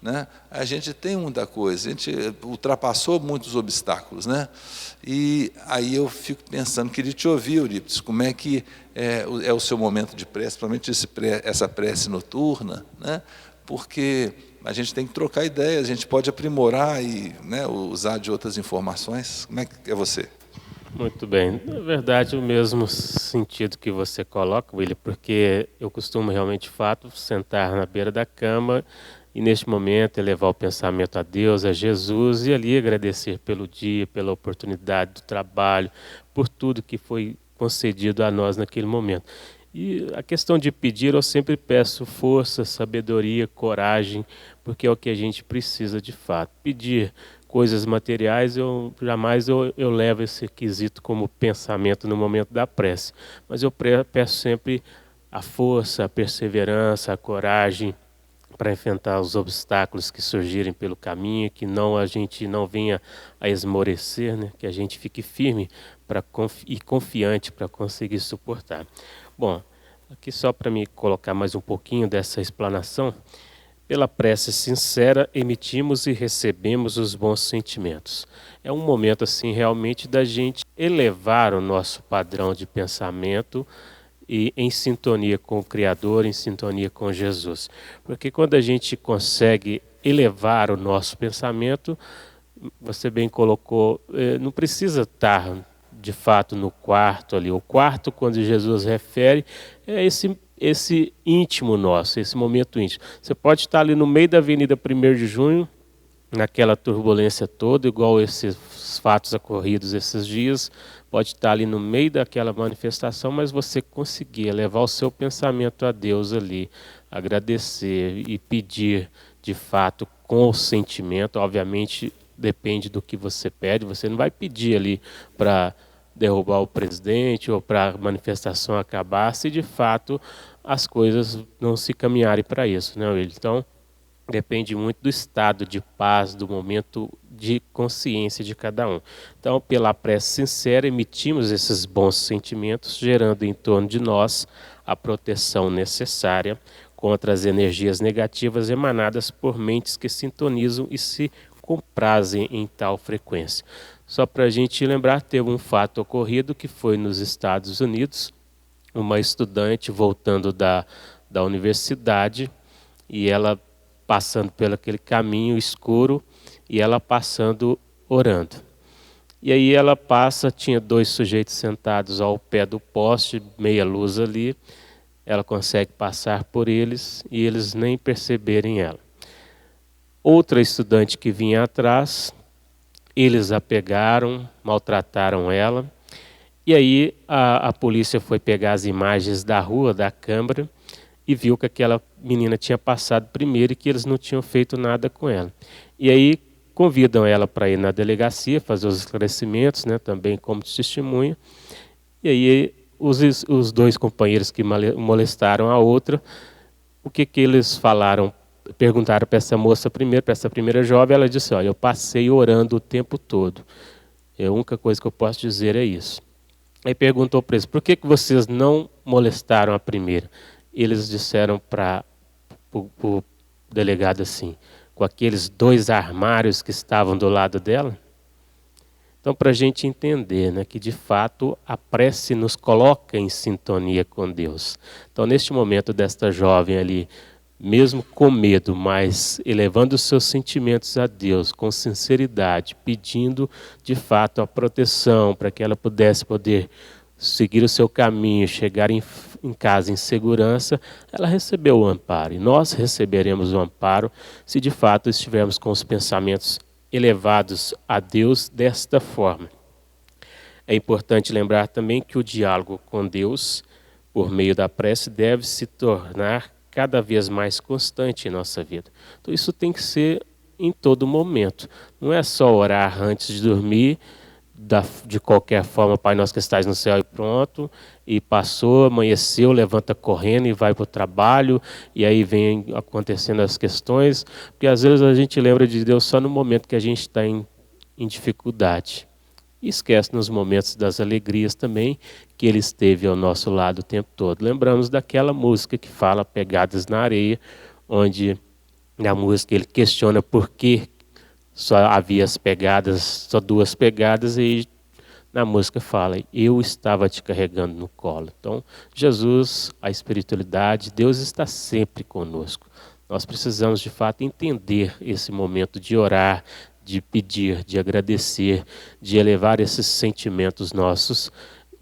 né? A gente tem muita coisa, a gente ultrapassou muitos obstáculos, né? E aí eu fico pensando, queria te ouvir, Eurípides, como é que é o seu momento de prece, principalmente essa prece noturna, né? Porque a gente tem que trocar ideias, a gente pode aprimorar e, né, usar de outras informações. Como é que é você? Muito bem. Na verdade, o mesmo sentido que você coloca, William, porque eu costumo realmente, de fato, sentar na beira da cama e, neste momento, elevar o pensamento a Deus, a Jesus, e ali agradecer pelo dia, pela oportunidade do trabalho, por tudo que foi concedido a nós naquele momento. E a questão de pedir, eu sempre peço força, sabedoria, coragem, porque é o que a gente precisa de fato. Pedir coisas materiais, eu jamais eu levo esse quesito como pensamento no momento da prece. Mas eu peço sempre a força, a perseverança, a coragem para enfrentar os obstáculos que surgirem pelo caminho, que a gente não venha a esmorecer, né? Que a gente fique firme e confiante para conseguir suportar. Bom, aqui só para me colocar mais um pouquinho dessa explanação, pela prece sincera emitimos e recebemos os bons sentimentos. É um momento assim realmente da gente elevar o nosso padrão de pensamento e em sintonia com o Criador, em sintonia com Jesus. Porque quando a gente consegue elevar o nosso pensamento, você bem colocou, não precisa estar de fato no quarto ali. O quarto, quando Jesus refere, é esse íntimo nosso, esse momento íntimo. Você pode estar ali no meio da Avenida 1º de Junho, naquela turbulência toda, igual esses fatos ocorridos esses dias, pode estar ali no meio daquela manifestação, mas você conseguir levar o seu pensamento a Deus ali, agradecer e pedir de fato com o sentimento, obviamente depende do que você pede, você não vai pedir ali para derrubar o presidente ou para a manifestação acabar, se de fato as coisas não se caminharem para isso, né, Will? Então, depende muito do estado de paz, do momento de consciência de cada um. Então, pela prece sincera, emitimos esses bons sentimentos, gerando em torno de nós a proteção necessária contra as energias negativas emanadas por mentes que sintonizam e se comprazem em tal frequência. Só para a gente lembrar, teve um fato ocorrido que foi nos Estados Unidos, uma estudante voltando da universidade e ela passando pelo aquele caminho escuro e ela passando orando. E aí ela passa, tinha 2 sujeitos sentados ao pé do poste, meia luz ali, ela consegue passar por eles e eles nem perceberem ela. Outra estudante que vinha atrás, eles a pegaram, maltrataram ela, e aí a polícia foi pegar as imagens da rua, da câmera, e viu que aquela menina tinha passado primeiro e que eles não tinham feito nada com ela. E aí convidam ela para ir na delegacia, fazer os esclarecimentos, né, também como testemunha. E aí os 2 companheiros que molestaram a outra, o que eles falaram, perguntaram para essa moça primeiro, para essa primeira jovem, ela disse, olha, eu passei orando o tempo todo. A única coisa que eu posso dizer é isso. Aí perguntou para eles, por que vocês não molestaram a primeira? Eles disseram para o delegado assim, com aqueles 2 armários que estavam do lado dela. Então, para a gente entender, né, que de fato a prece nos coloca em sintonia com Deus. Então, neste momento desta jovem ali, mesmo com medo, mas elevando os seus sentimentos a Deus, com sinceridade, pedindo de fato a proteção para que ela pudesse seguir o seu caminho, chegar em casa em segurança, ela recebeu o amparo. E nós receberemos o amparo se de fato estivermos com os pensamentos elevados a Deus desta forma. É importante lembrar também que o diálogo com Deus, por meio da prece, deve se tornar cada vez mais constante em nossa vida. Então isso tem que ser em todo momento. Não é só orar antes de dormir, de qualquer forma, Pai Nosso que estás no céu e pronto, e passou, amanheceu, levanta correndo e vai para o trabalho, e aí vem acontecendo as questões, porque às vezes a gente lembra de Deus só no momento que a gente está em dificuldade. E esquece nos momentos das alegrias também, que Ele esteve ao nosso lado o tempo todo. Lembramos daquela música que fala Pegadas na Areia, onde Na música ele questiona por que só havia as pegadas, só 2 pegadas, e na música fala, eu estava te carregando no colo. Então, Jesus, a espiritualidade, Deus está sempre conosco. Nós precisamos, de fato, entender esse momento de orar, de pedir, de agradecer, de elevar esses sentimentos nossos,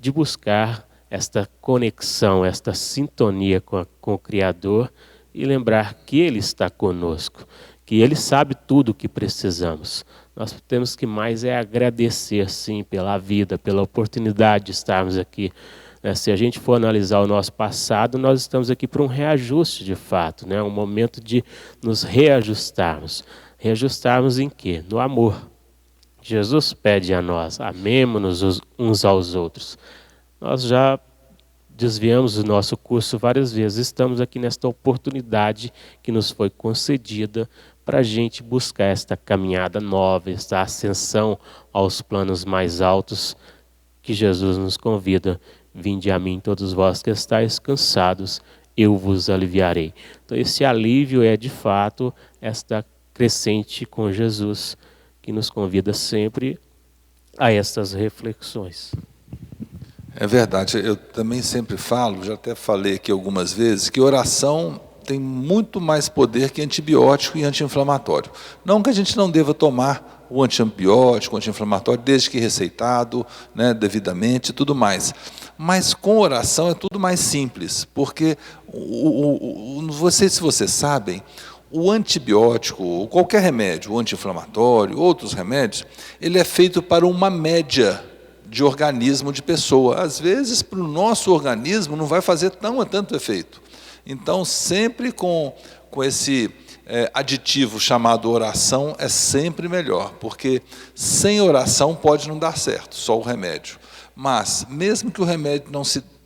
de buscar esta conexão, esta sintonia com o Criador e lembrar que Ele está conosco, que Ele sabe tudo o que precisamos. Nós temos que mais agradecer, sim, pela vida, pela oportunidade de estarmos aqui. Se a gente for analisar o nosso passado, nós estamos aqui para um reajuste de fato, um momento de nos reajustarmos. Reajustarmos em quê? No amor. Jesus pede a nós, amemo-nos uns aos outros. Nós já desviamos o nosso curso várias vezes, estamos aqui nesta oportunidade que nos foi concedida para a gente buscar esta caminhada nova, esta ascensão aos planos mais altos que Jesus nos convida. Vinde a mim todos vós que estáis cansados, eu vos aliviarei. Então esse alívio é de fato esta crescente com Jesus, que nos convida sempre a estas reflexões. É verdade, eu também sempre falo, já até falei aqui algumas vezes, que oração tem muito mais poder que antibiótico e anti-inflamatório. Não que a gente não deva tomar o antibiótico, o anti-inflamatório, desde que receitado, devidamente e tudo mais. Mas com oração é tudo mais simples, porque, se vocês sabem, o antibiótico, qualquer remédio, o anti-inflamatório, outros remédios, ele é feito para uma média de organismo de pessoa. Às vezes, para o nosso organismo, não vai fazer tanto efeito. Então, sempre com esse aditivo chamado oração, é sempre melhor, porque sem oração pode não dar certo, só o remédio. Mas, mesmo que o remédio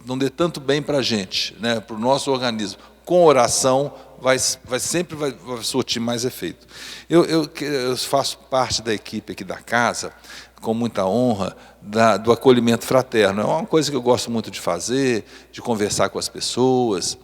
não dê tanto bem para a gente, para o nosso organismo, com oração, vai surtir mais efeito. Eu faço parte da equipe aqui da casa, com muita honra, do acolhimento fraterno. É uma coisa que eu gosto muito de fazer, de conversar com as pessoas.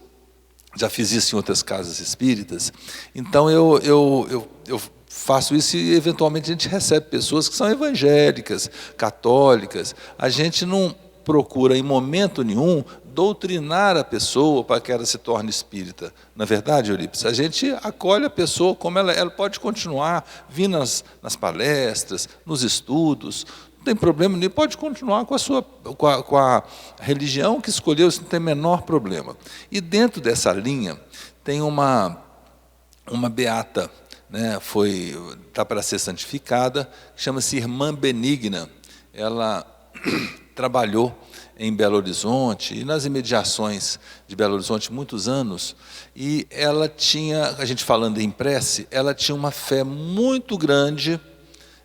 Já fiz isso em outras casas espíritas. Então, eu faço isso e, eventualmente, a gente recebe pessoas que são evangélicas, católicas. A gente não procura, em momento nenhum, doutrinar a pessoa para que ela se torne espírita. Na verdade, Eurípides, a gente acolhe a pessoa como ela pode continuar, vir nas palestras, nos estudos, não tem problema nenhum, pode continuar com a religião que escolheu, isso não tem o menor problema. E dentro dessa linha, tem uma beata, está para ser santificada, chama-se Irmã Benigna. Ela trabalhou em Belo Horizonte e nas imediações de Belo Horizonte muitos anos, e ela tinha, a gente falando em prece, ela tinha uma fé muito grande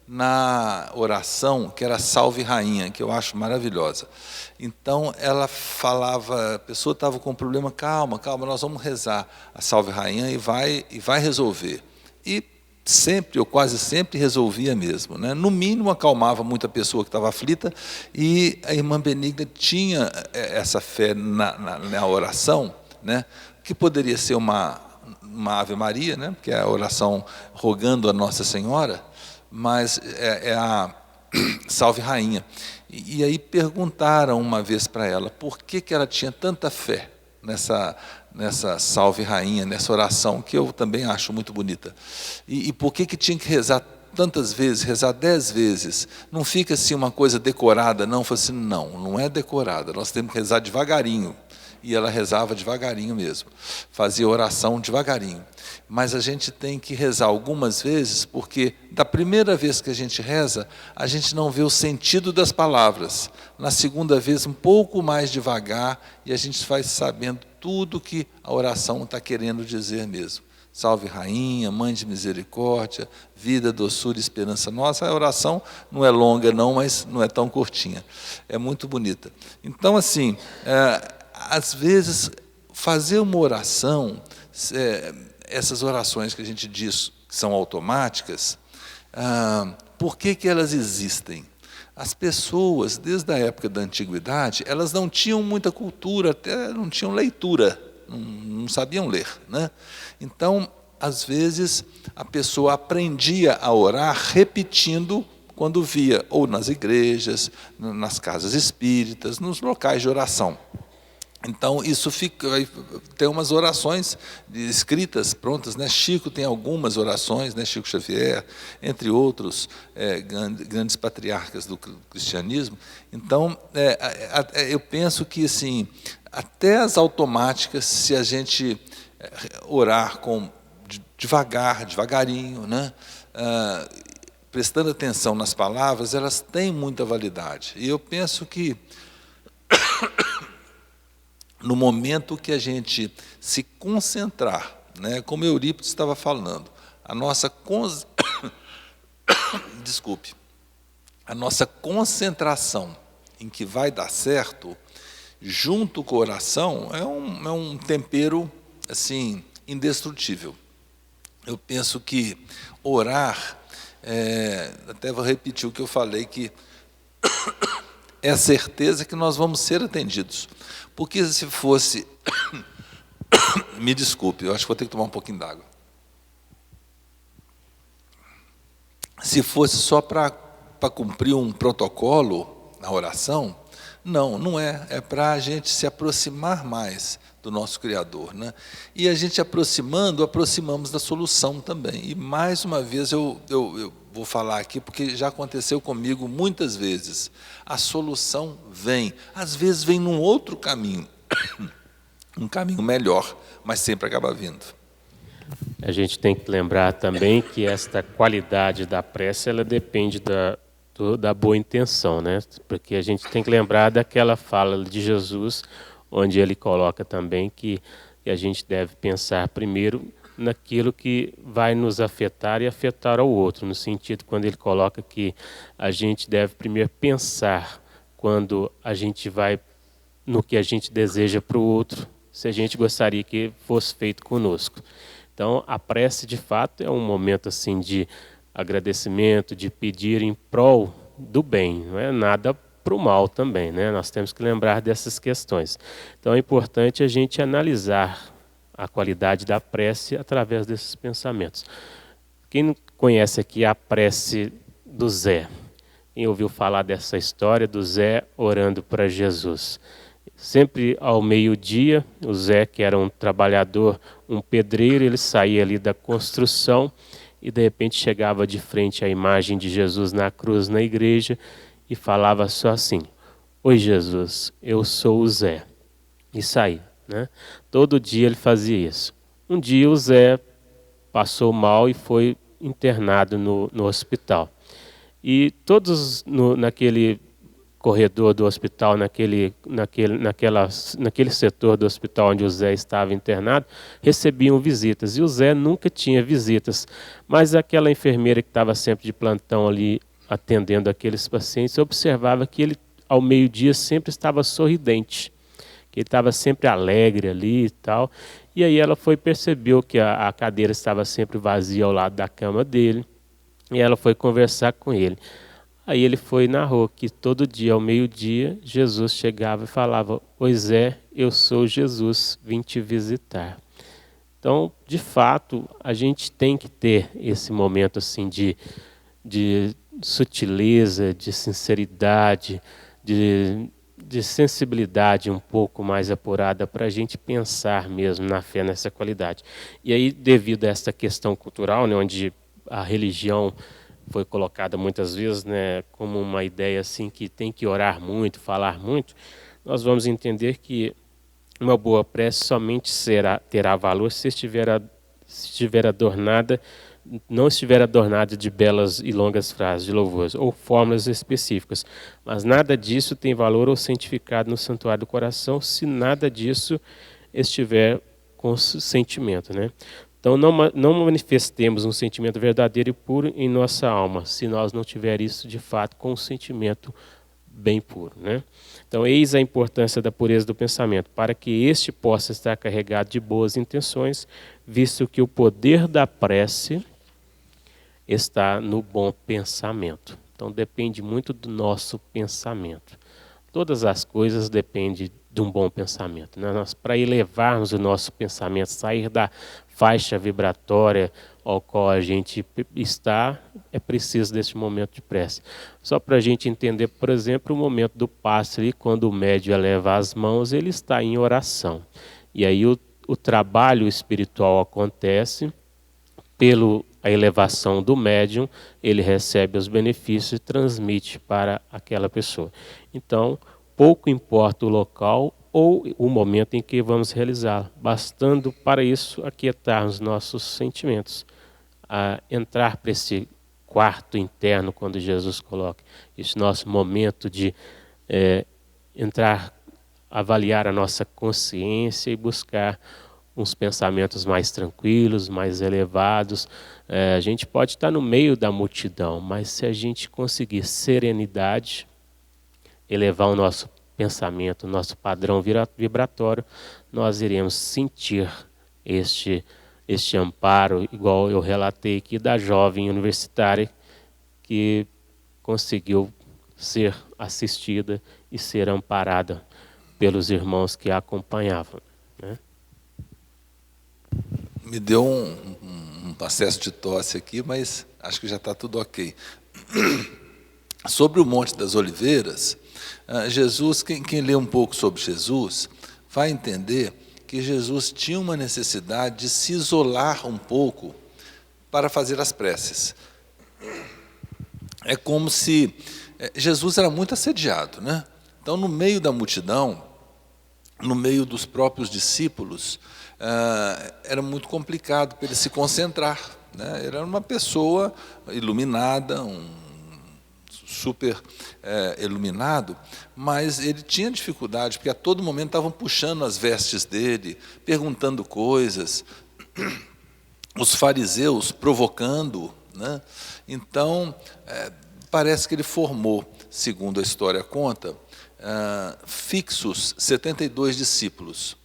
na oração, que era Salve Rainha, que eu acho maravilhosa. Então ela falava, a pessoa estava com um problema, calma, nós vamos rezar a Salve Rainha e vai resolver. E sempre, ou quase sempre, resolvia mesmo. No mínimo, acalmava muito a pessoa que estava aflita, e a Irmã Benigna tinha essa fé na oração, que poderia ser uma Ave Maria, porque é a oração rogando a Nossa Senhora, mas é a Salve Rainha. E aí perguntaram uma vez para ela por que ela tinha tanta fé nessa Salve Rainha, nessa oração, que eu também acho muito bonita. E por que tinha que rezar tantas vezes, rezar 10 vezes? Não fica assim uma coisa decorada, não. Eu falei assim, não é decorada, nós temos que rezar devagarinho. E ela rezava devagarinho mesmo, fazia oração devagarinho. Mas a gente tem que rezar algumas vezes, porque da primeira vez que a gente reza, a gente não vê o sentido das palavras. Na segunda vez, um pouco mais devagar, e a gente vai sabendo tudo que a oração está querendo dizer mesmo. Salve Rainha, Mãe de Misericórdia, vida, doçura e esperança nossa. A oração não é longa não, mas não é tão curtinha. É muito bonita. Então, assim, às vezes, fazer uma oração, essas orações que a gente diz que são automáticas, por que elas existem? As pessoas, desde a época da antiguidade, elas não tinham muita cultura, até não tinham leitura, não sabiam ler. Então, às vezes, a pessoa aprendia a orar repetindo quando via, ou nas igrejas, nas casas espíritas, nos locais de oração. Então, isso fica, tem umas orações escritas, prontas, né? Chico tem algumas orações, né? Chico Xavier, entre outros grandes patriarcas do cristianismo. Então, eu penso que, assim, até as automáticas, se a gente orar devagarinho, né? Prestando atenção nas palavras, elas têm muita validade. E eu penso que, no momento que a gente se concentrar, né, como Eurípides estava falando, a nossa a nossa concentração em que vai dar certo, junto com a oração, é um tempero assim indestrutível. Eu penso que orar, até vou repetir o que eu falei, que é a certeza que nós vamos ser atendidos. Porque se fosse... Me desculpe, eu acho que vou ter que tomar um pouquinho d'água. Se fosse só para cumprir um protocolo na oração, não é. É para a gente se aproximar mais do nosso Criador, né? E a gente aproximamos da solução também. E, mais uma vez, eu vou falar aqui, porque já aconteceu comigo muitas vezes. A solução vem. Às vezes vem num outro caminho, um caminho melhor, mas sempre acaba vindo. A gente tem que lembrar também que esta qualidade da prece, ela depende da boa intenção, né? Porque a gente tem que lembrar daquela fala de Jesus, onde ele coloca também que a gente deve pensar primeiro naquilo que vai nos afetar e afetar ao outro, no sentido quando ele coloca que a gente deve primeiro pensar quando a gente vai no que a gente deseja para o outro, se a gente gostaria que fosse feito conosco. Então, a prece, de fato, é um momento assim de agradecimento, de pedir em prol do bem, não é nada para o mal também, né? Nós temos que lembrar dessas questões. Então, é importante a gente analisar a qualidade da prece através desses pensamentos. Quem não conhece aqui a prece do Zé? Quem ouviu falar dessa história do Zé orando para Jesus? Sempre ao meio-dia, o Zé, que era um trabalhador, um pedreiro, ele saía ali da construção e de repente chegava de frente à imagem de Jesus na cruz na igreja e falava só assim: "Oi Jesus, eu sou o Zé", e saía, né? Todo dia ele fazia isso. Um dia o Zé passou mal e foi internado no hospital. E todos naquele corredor do hospital, naquele setor do hospital onde o Zé estava internado, recebiam visitas. E o Zé nunca tinha visitas. Mas aquela enfermeira que estava sempre de plantão ali, atendendo aqueles pacientes, observava que ele, ao meio-dia, sempre estava sorridente, que ele estava sempre alegre ali e tal. E aí ela percebeu que a cadeira estava sempre vazia ao lado da cama dele, e ela foi conversar com ele. Aí ele narrou que todo dia, ao meio-dia, Jesus chegava e falava: "Oi Zé, eu sou Jesus, vim te visitar". Então, de fato, a gente tem que ter esse momento assim de sutileza, de sinceridade, de sensibilidade um pouco mais apurada para a gente pensar mesmo na fé, nessa qualidade. E aí, devido a essa questão cultural, né, onde a religião foi colocada muitas vezes, né, como uma ideia assim que tem que orar muito, falar muito, nós vamos entender que uma boa prece somente terá valor se estiver adornada, não estiver adornada de belas e longas frases de louvores ou fórmulas específicas. Mas nada disso tem valor ou santificado no santuário do coração se nada disso estiver com sentimento, né? Então, não manifestemos um sentimento verdadeiro e puro em nossa alma, se nós não tivermos isso, de fato, com um sentimento bem puro, né? Então, eis a importância da pureza do pensamento, para que este possa estar carregado de boas intenções, visto que o poder da prece está no bom pensamento. Então, depende muito do nosso pensamento. Todas as coisas dependem de um bom pensamento, né? Para elevarmos o nosso pensamento, sair da faixa vibratória ao qual a gente está, é preciso desse momento de prece. Só para a gente entender, por exemplo, o momento do passe ali, quando o médium eleva as mãos, ele está em oração. E aí o trabalho espiritual acontece pela elevação do médium, ele recebe os benefícios e transmite para aquela pessoa. Então, pouco importa o local ou o momento em que vamos realizar, bastando para isso aquietarmos nossos sentimentos, a entrar para esse quarto interno, quando Jesus coloca esse nosso momento de entrar, avaliar a nossa consciência e buscar uns pensamentos mais tranquilos, mais elevados. A gente pode estar no meio da multidão, mas se a gente conseguir serenidade, elevar o nosso pensamento, o nosso padrão vibratório, nós iremos sentir este amparo, igual eu relatei aqui da jovem universitária que conseguiu ser assistida e ser amparada pelos irmãos que a acompanhavam, né? Me deu um acesso de tosse aqui, mas acho que já está tudo ok. Sobre o Monte das Oliveiras, Jesus, quem lê um pouco sobre Jesus, vai entender que Jesus tinha uma necessidade de se isolar um pouco para fazer as preces. É como se Jesus era muito assediado, né? Então, no meio da multidão, no meio dos próprios discípulos, era muito complicado para ele se concentrar, né? Ele era uma pessoa iluminada, super iluminado, mas ele tinha dificuldade, porque a todo momento estavam puxando as vestes dele, perguntando coisas, os fariseus provocando, né? Então, parece que ele formou, segundo a história conta, fixos 72 discípulos,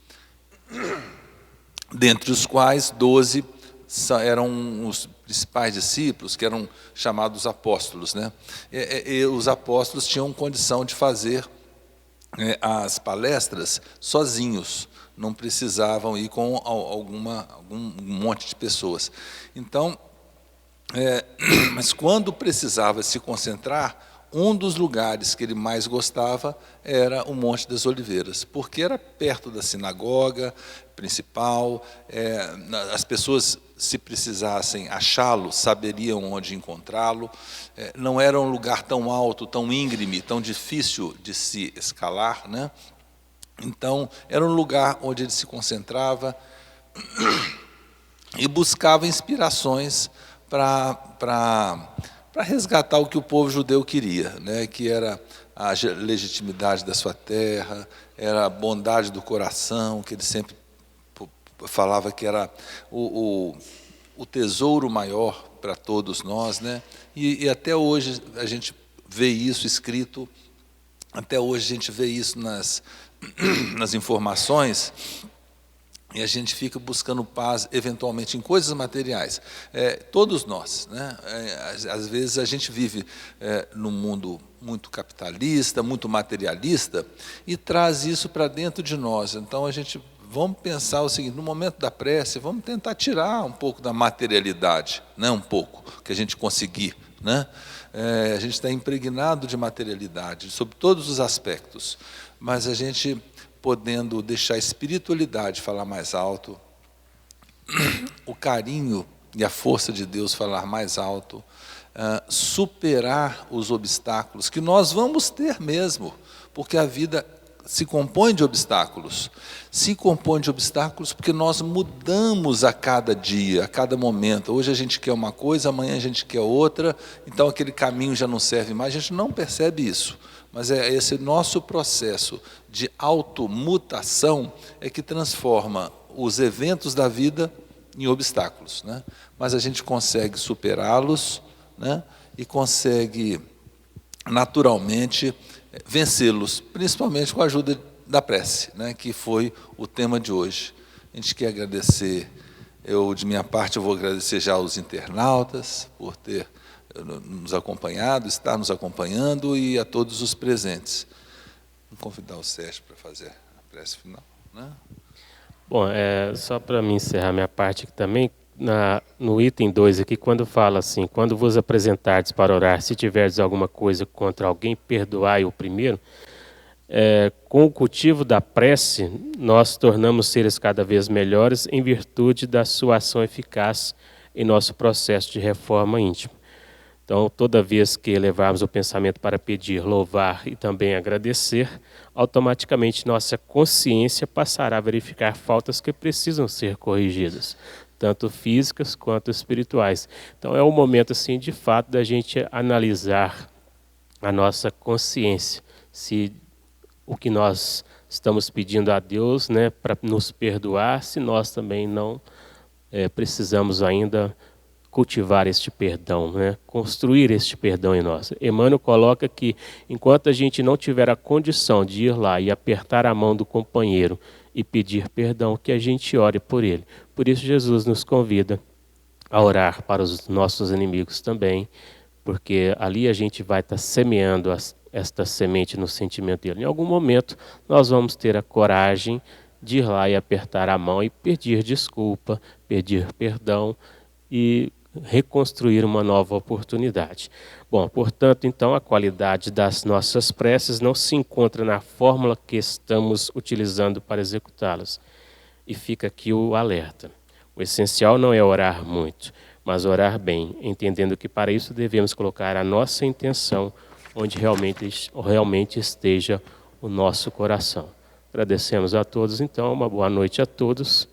dentre os quais 12 eram os principais discípulos, que eram chamados apóstolos, né? E os apóstolos tinham condição de fazer as palestras sozinhos, não precisavam ir com algum monte de pessoas. Então, mas quando precisava se concentrar, um dos lugares que ele mais gostava era o Monte das Oliveiras, porque era perto da sinagoga principal, as pessoas, se precisassem achá-lo, saberiam onde encontrá-lo, não era um lugar tão alto, tão íngreme, tão difícil de se escalar, né? Então, era um lugar onde ele se concentrava e buscava inspirações para resgatar o que o povo judeu queria, né? Que era a legitimidade da sua terra, era a bondade do coração, que ele sempre falava que era o tesouro maior para todos nós, né? E até hoje a gente vê isso escrito, até hoje a gente vê isso nas informações, e a gente fica buscando paz, eventualmente, em coisas materiais. Todos nós, né? Às vezes a gente vive num mundo muito capitalista, muito materialista, e traz isso para dentro de nós. Então, vamos pensar o seguinte: no momento da prece, vamos tentar tirar um pouco da materialidade, né? Um pouco, que a gente conseguir, né? A gente está impregnado de materialidade, sob todos os aspectos, mas a gente podendo deixar a espiritualidade falar mais alto, o carinho e a força de Deus falar mais alto, superar os obstáculos, que nós vamos ter mesmo, porque a vida se compõe de obstáculos. Se compõe de obstáculos porque nós mudamos a cada dia, a cada momento. Hoje a gente quer uma coisa, amanhã a gente quer outra, então aquele caminho já não serve mais, a gente não percebe isso. Mas esse nosso processo de automutação é que transforma os eventos da vida em obstáculos, né? Mas a gente consegue superá-los, né? E consegue naturalmente vencê-los, principalmente com a ajuda da prece, né? Que foi o tema de hoje. A gente quer agradecer, de minha parte, eu vou agradecer já aos internautas por ter nos acompanhado, estar nos acompanhando, e a todos os presentes. Vou convidar o Sérgio para fazer a prece final, né? Bom, só para me encerrar minha parte aqui também, no item 2 aqui, quando fala assim, quando vos apresentardes para orar, se tiverdes alguma coisa contra alguém, perdoai o primeiro. Com o cultivo da prece, nós tornamos seres cada vez melhores em virtude da sua ação eficaz em nosso processo de reforma íntima. Então, toda vez que levarmos o pensamento para pedir, louvar e também agradecer, automaticamente nossa consciência passará a verificar faltas que precisam ser corrigidas, tanto físicas quanto espirituais. Então, é um momento, assim, de fato, da gente analisar a nossa consciência, se o que nós estamos pedindo a Deus, né, para nos perdoar, se nós também não precisamos ainda cultivar este perdão, né, construir este perdão em nós. Emmanuel coloca que enquanto a gente não tiver a condição de ir lá e apertar a mão do companheiro e pedir perdão, que a gente ore por ele. Por isso Jesus nos convida a orar para os nossos inimigos também, porque ali a gente vai estar semeando esta semente no sentimento dele. Em algum momento nós vamos ter a coragem de ir lá e apertar a mão e pedir desculpa, pedir perdão e reconstruir uma nova oportunidade. Bom, portanto, então, a qualidade das nossas preces não se encontra na fórmula que estamos utilizando para executá-las. E fica aqui o alerta. O essencial não é orar muito, mas orar bem, entendendo que para isso devemos colocar a nossa intenção onde realmente esteja o nosso coração. Agradecemos a todos, então, uma boa noite a todos